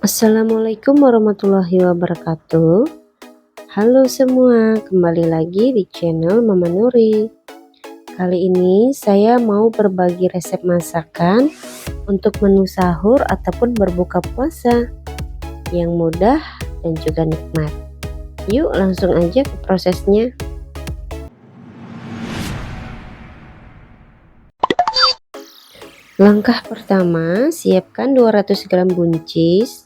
Assalamualaikum warahmatullahi wabarakatuh. Halo semua, kembali lagi di channel Mama Nuri. Kali ini saya mau berbagi resep masakan untuk menu sahur ataupun berbuka puasa yang mudah dan juga nikmat. Yuk langsung aja ke prosesnya. Langkah pertama, siapkan 200 gram buncis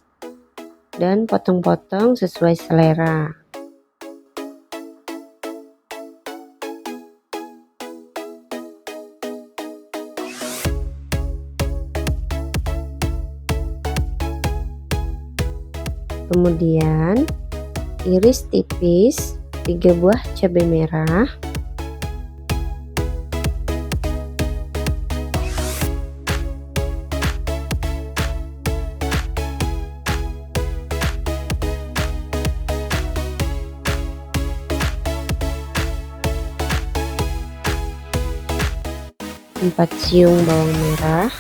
dan potong-potong sesuai selera. Kemudian iris tipis 3 buah cabai merah, empat siung bawang merah,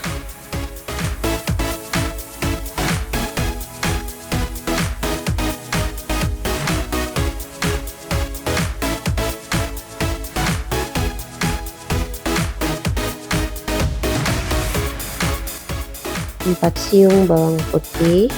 empat siung bawang putih,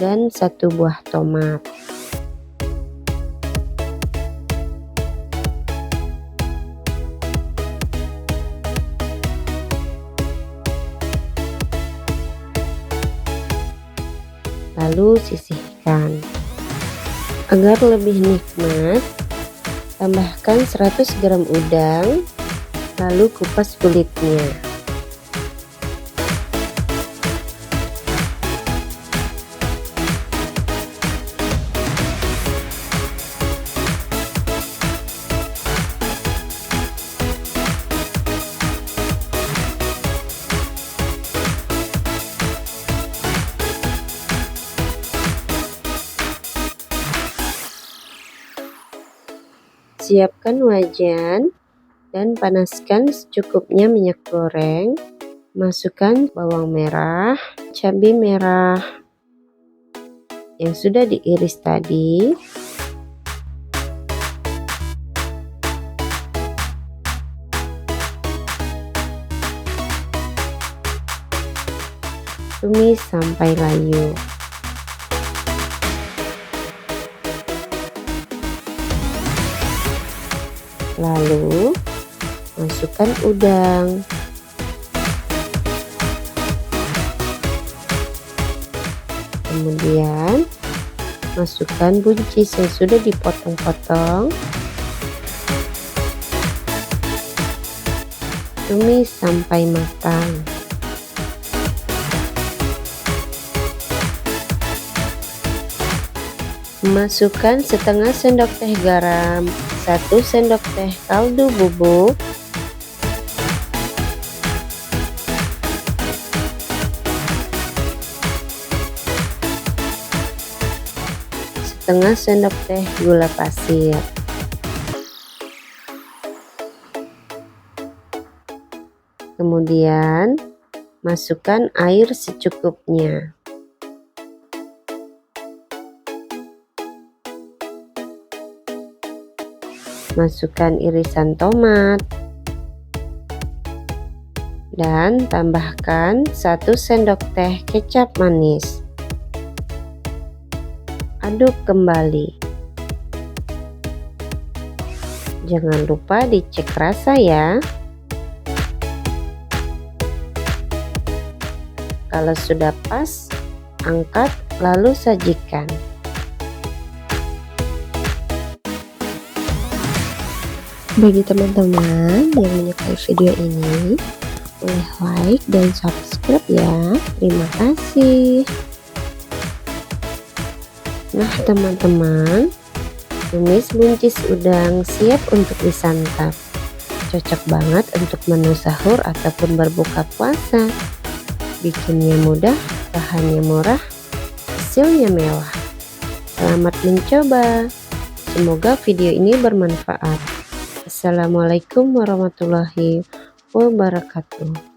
dan 1 buah tomat. Lalu sisihkan. Agar lebih nikmat, tambahkan 100 gram udang, lalu kupas kulitnya. Siapkan wajan dan panaskan secukupnya minyak goreng. Masukkan bawang merah, cabai merah yang sudah diiris tadi, tumis sampai layu. Lalu masukkan udang, kemudian masukkan buncis yang sudah dipotong-potong, tumis sampai matang. Masukkan setengah sendok teh garam, 1 sendok teh kaldu bubuk, setengah sendok teh gula pasir. Kemudian masukkan air secukupnya. Masukkan irisan tomat dan tambahkan 1 sendok teh kecap manis. Aduk kembali. Jangan lupa dicek rasa ya. Kalau sudah pas, angkat lalu sajikan. Bagi teman-teman yang menyukai video ini, boleh like dan subscribe ya. Terima kasih. Nah teman-teman, Tumis buncis udang siap untuk disantap. Cocok banget untuk menu sahur ataupun berbuka puasa. Bikinnya mudah, bahannya murah, hasilnya mewah. Selamat mencoba. Semoga video ini bermanfaat. Assalamualaikum warahmatullahi wabarakatuh.